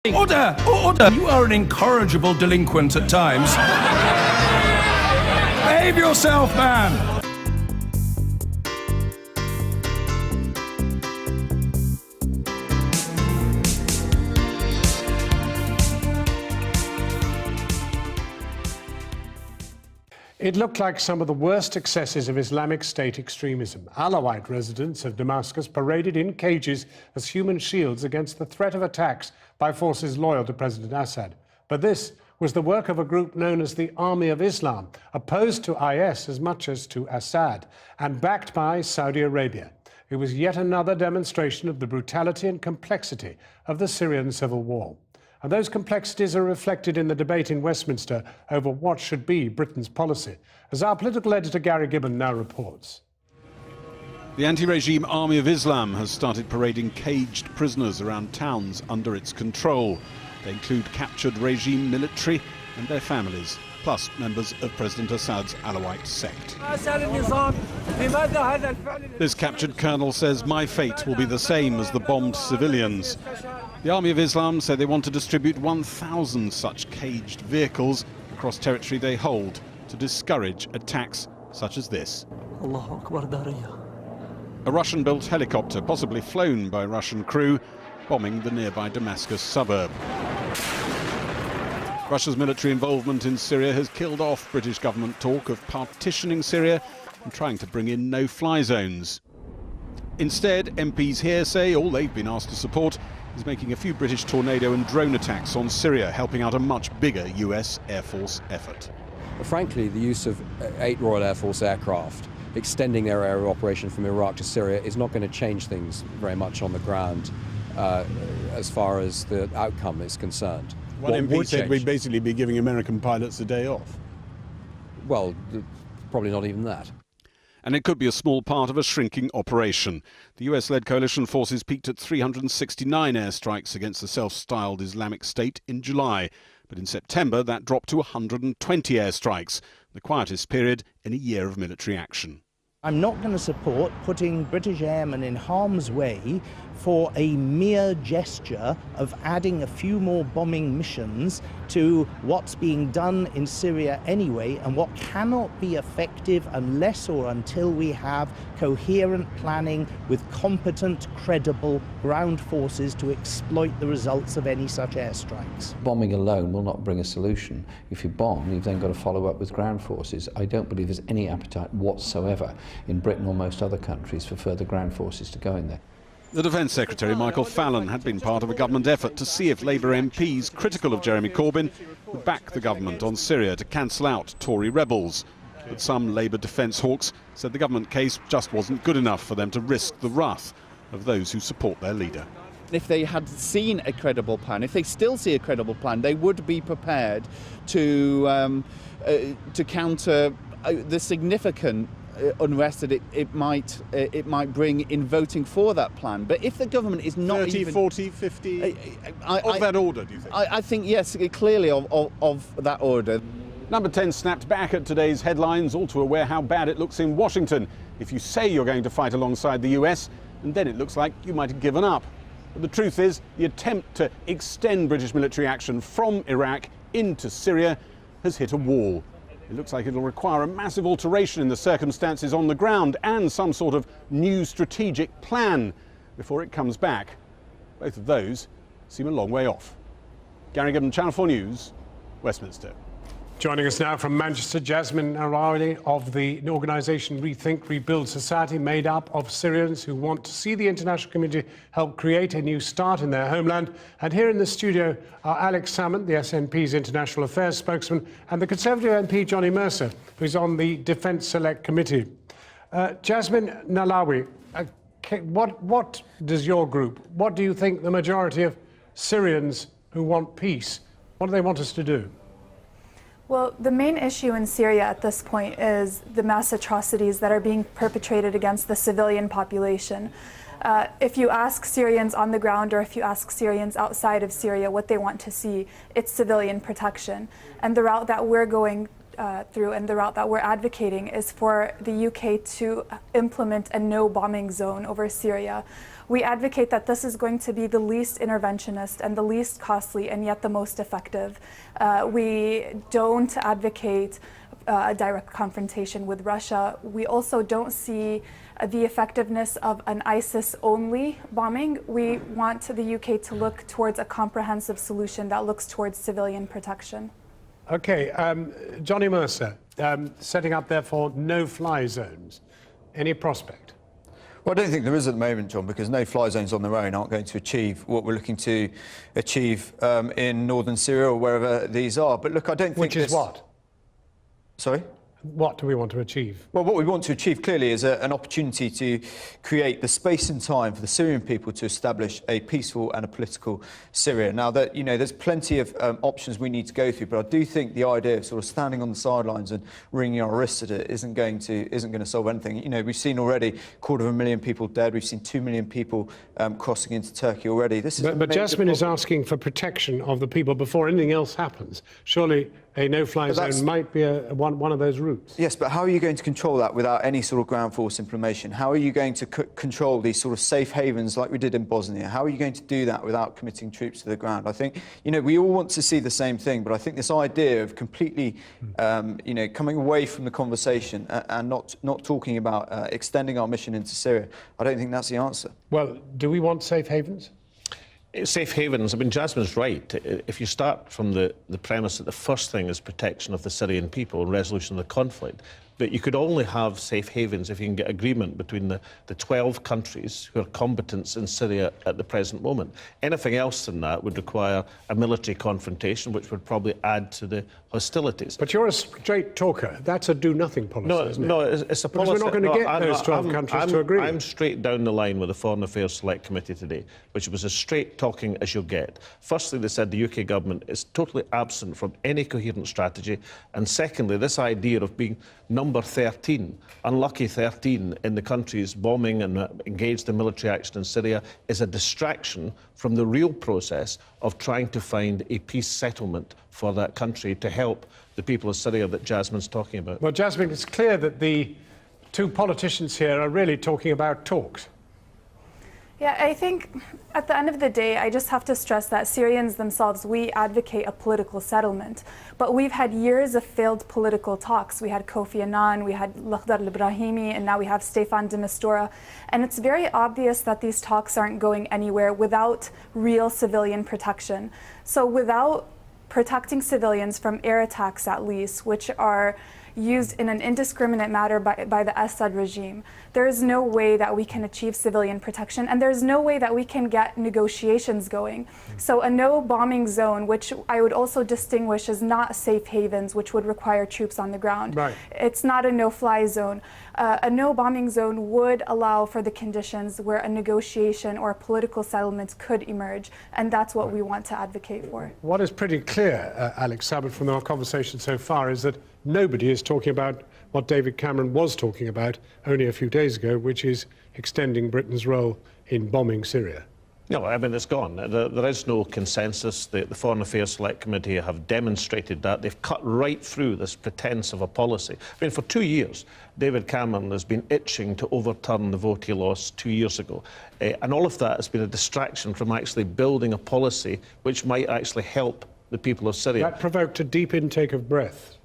Order! Order! You are an incorrigible delinquent at times. Behave yourself, man! It looked like some of the worst excesses of Islamic State extremism. Alawite residents of Damascus paraded in cages as human shields against the threat of attacks by forces loyal to President Assad. But this was the work of a group known as the Army of Islam, opposed to IS as much as to Assad, and backed by Saudi Arabia. It was yet another demonstration of the brutality and complexity of the Syrian civil war. And those complexities are reflected in the debate in Westminster over what should be Britain's policy, as our political editor Gary Gibbon now reports. The anti-regime Army of Islam has started parading caged prisoners around towns under its control. They include captured regime military and their families, plus members of President Assad's Alawite sect. This captured colonel says, "My fate will be the same as the bombed civilians." The Army of Islam say they want to distribute 1,000 such caged vehicles across territory they hold to discourage attacks such as this. A Russian-built helicopter, possibly flown by Russian crew, bombing the nearby Damascus suburb. Russia's military involvement in Syria has killed off British government talk of partitioning Syria and trying to bring in no-fly zones. Instead, MPs here say all they've been asked to support is making a few British tornado and drone attacks on Syria, helping out a much bigger US Air Force effort. Frankly, the use of 8 Royal Air Force aircraft extending their area of operation from Iraq to Syria is not going to change things very much on the ground as far as the outcome is concerned. One MP said we'd basically be giving American pilots a day off. Well, probably not even that. And it could be a small part of a shrinking operation. The US-led coalition forces peaked at 369 airstrikes against the self-styled Islamic State in July. But in September, that dropped to 120 airstrikes, the quietest period in a year of military action. I'm not going to support putting British airmen in harm's way for a mere gesture of adding a few more bombing missions to what's being done in Syria anyway, and what cannot be effective unless or until we have coherent planning with competent, credible ground forces to exploit the results of any such airstrikes. Bombing alone will not bring a solution. If you bomb, you've then got to follow up with ground forces. I don't believe there's any appetite whatsoever in Britain or most other countries for further ground forces to go in there. The Defence Secretary, Michael Fallon, had been part of a government effort to see if Labour MPs critical of Jeremy Corbyn would back the government on Syria to cancel out Tory rebels. But some Labour defence hawks said the government case just wasn't good enough for them to risk the wrath of those who support their leader. If they had seen a credible plan, if they still see a credible plan, they would be prepared to counter the significant unrest that it might bring in voting for that plan. But if the government is not 30, even 40, 50 of that order, do you think? I think yes, clearly of that order. Number 10 snapped back at today's headlines, all too aware how bad it looks in Washington. If you say you're going to fight alongside the US, and then it looks like you might have given up. But the truth is, the attempt to extend British military action from Iraq into Syria has hit a wall. It looks like it'll require a massive alteration in the circumstances on the ground and some sort of new strategic plan before it comes back. Both of those seem a long way off. Gary Gibbon, Channel 4 News, Westminster. Joining us now from Manchester, Jasmine Arawali of the organisation Rethink Rebuild Society, made up of Syrians who want to see the international community help create a new start in their homeland. And here in the studio are Alex Salmond, the SNP's International Affairs spokesman, and the Conservative MP Johnny Mercer, who's on the Defence Select Committee. Jasmine Nalawi, what does your group, what do you think the majority of Syrians who want peace, what do they want us to do? Well, the main issue in Syria at this point is the mass atrocities that are being perpetrated against the civilian population. If you ask Syrians on the ground, or if you ask Syrians outside of Syria what they want to see, it's civilian protection. And the route that we're going through and the route that we're advocating is for the UK to implement a no-bombing zone over Syria. We advocate that this is going to be the least interventionist and the least costly and yet the most effective. We don't advocate a direct confrontation with Russia. We also don't see the effectiveness of an ISIS-only bombing. We want the UK to look towards a comprehensive solution that looks towards civilian protection. Okay, Johnny Mercer, setting up therefore no-fly zones. Any prospect? Well, I don't think there is at the moment, John, because no-fly zones on their own aren't going to achieve what we're looking to achieve in northern Syria or wherever these are. But look, I don't think Which is what? Sorry? What do we want to achieve? Well, what we want to achieve clearly is an opportunity to create the space and time for the Syrian people to establish a peaceful and a political Syria. Now, that there's plenty of options we need to go through, but I do think the idea of sort of standing on the sidelines and wringing our wrists at it isn't going to solve anything. We've seen already 250,000 people dead. We've seen 2 million people crossing into Turkey already. But Jasmine is asking for protection of the people before anything else happens. Surely a no-fly zone might be one of those routes. Yes, but how are you going to control that without any sort of ground force implementation? How are you going to control these sort of safe havens like we did in Bosnia? How are you going to do that without committing troops to the ground? I think, we all want to see the same thing, but I think this idea of completely, coming away from the conversation and not talking about extending our mission into Syria, I don't think that's the answer. Well, do we want safe havens? Safe havens, I mean, Jasmine's right. If you start from the premise that the first thing is protection of the Syrian people and resolution of the conflict, but you could only have safe havens if you can get agreement between the 12 countries who are combatants in Syria at the present moment. Anything else than that would require a military confrontation, which would probably add to the hostilities. But you're a straight talker. That's a do-nothing policy, isn't it? No, it's a policy. Because we're not going to get those 12 countries to agree. I'm straight down the line with the Foreign Affairs Select Committee today, which was as straight talking as you'll get. Firstly, they said the UK government is totally absent from any coherent strategy. And secondly, this idea of being number 13, unlucky 13 in the countries bombing and engaged in military action in Syria is a distraction from the real process of trying to find a peace settlement for that country to help the people of Syria that Jasmine's talking about. Well, Jasmine, it's clear that the two politicians here are really talking about talks. Yeah, I think at the end of the day, I just have to stress that Syrians themselves, we advocate a political settlement. But we've had years of failed political talks. We had Kofi Annan, we had Lakhdar al-Ibrahimi, and now we have Staffan de Mistura. And it's very obvious that these talks aren't going anywhere without real civilian protection. So without protecting civilians from air attacks, at least, which are used in an indiscriminate manner by the Assad regime, there is no way that we can achieve civilian protection, and there's no way that we can get negotiations going. So a no-bombing zone, which I would also distinguish as not safe havens, which would require troops on the ground. Right. It's not a no-fly zone. A no-bombing zone would allow for the conditions where a negotiation or a political settlement could emerge, and that's what we want to advocate for. What is pretty clear, Alex Sabat, from our conversation so far is that nobody is talking about what David Cameron was talking about only a few days ago, which is extending Britain's role in bombing Syria. No, I mean, it's gone. There is no consensus. The Foreign Affairs Select Committee have demonstrated that. They've cut right through this pretense of a policy. I mean, for 2 years, David Cameron has been itching to overturn the vote he lost 2 years ago. And all of that has been a distraction from actually building a policy which might actually help the people of Syria. That provoked a deep intake of breath.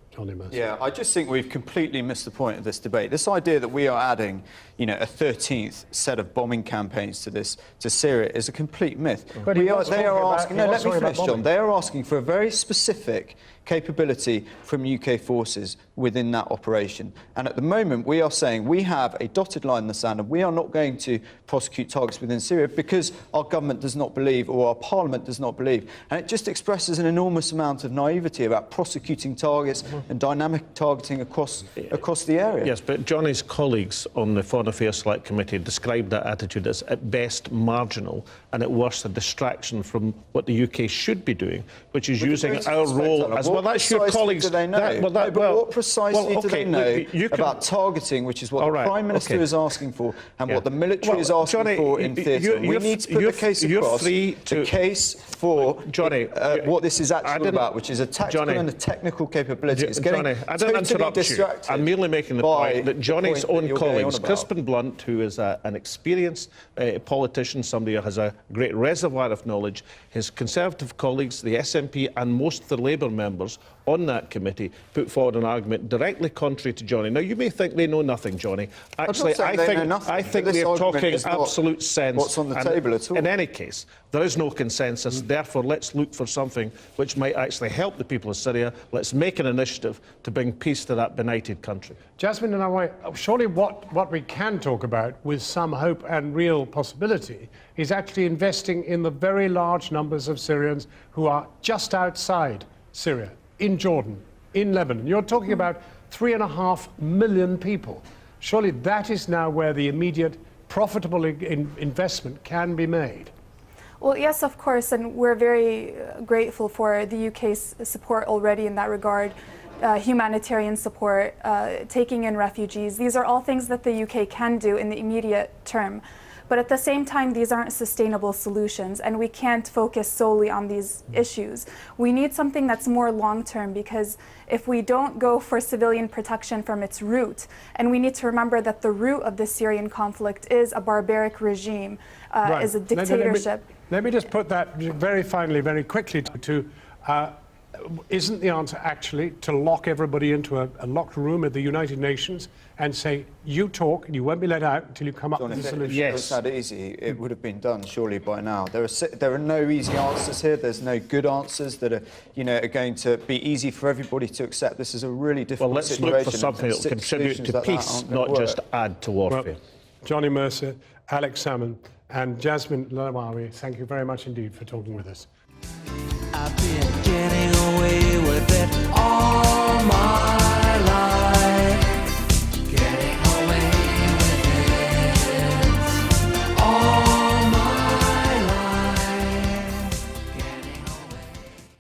Yeah, I just think we've completely missed the point of this debate. This idea that we are adding, a 13th set of bombing campaigns to Syria is a complete myth. But they are asking. No, let me finish, John. They are asking for a very specific capability from UK forces within that operation. And at the moment, we are saying we have a dotted line in the sand, and we are not going to prosecute targets within Syria because our government does not believe, or our parliament does not believe. And it just expresses an enormous amount of naivety about prosecuting targets and dynamic targeting across the area. Yes, but Johnny's colleagues on the Foreign Affairs Select Committee described that attitude as at best marginal and at worst a distraction from what the UK should be doing, which is using our role as well. That's your colleagues. Do they know? What precisely do they know about targeting, which is what the Prime Minister is asking for, and what the military is asking for in theatre? We need to put the case across. The case for what this is actually about, which is a tactical and a technical capability. is getting Johnny, I didn't totally interrupt you. distracted. I'm merely making the by point that Johnny's the point own that you're going colleagues, on about. Crispin Blunt, who is an experienced politician, somebody who has a great reservoir of knowledge, his Conservative colleagues, the SNP and most of the Labour members on that committee put forward an argument directly contrary to Johnny. Now, you may think they know nothing, Johnny. Actually, I think they're talking absolute sense. What's on the table at all? In any case, there is no consensus. Therefore, let's look for something which might actually help the people of Syria. Let's make an initiative to bring peace to that benighted country. Jasmine and I, surely what we can talk about with some hope and real possibility is actually investing in the very large numbers of Syrians who are just outside Syria, in Jordan, in Lebanon. You're talking about 3.5 million people. Surely that is now where the immediate profitable investment can be made. Well, yes, of course, and we're very grateful for the UK's support already in that regard. Humanitarian support, taking in refugees. These are all things that the UK can do in the immediate term. But at the same time, these aren't sustainable solutions, and we can't focus solely on these issues. We need something that's more long-term, because if we don't go for civilian protection from its root, and we need to remember that the root of the Syrian conflict is a barbaric regime, is a dictatorship. Let me just put that very finally, very quickly to isn't the answer actually to lock everybody into a locked room at the United Nations and say, you talk and you won't be let out until you come up with a solution? If it was that easy, it would have been done surely by now. There are no easy answers here. There's no good answers that are, are going to be easy for everybody to accept. This is a really difficult situation. Well, let's look for something that will contribute to peace, not just add to warfare. Well, Johnny Mercer, Alex Salmon and Jasmine Lalawawi, thank you very much indeed for talking with us.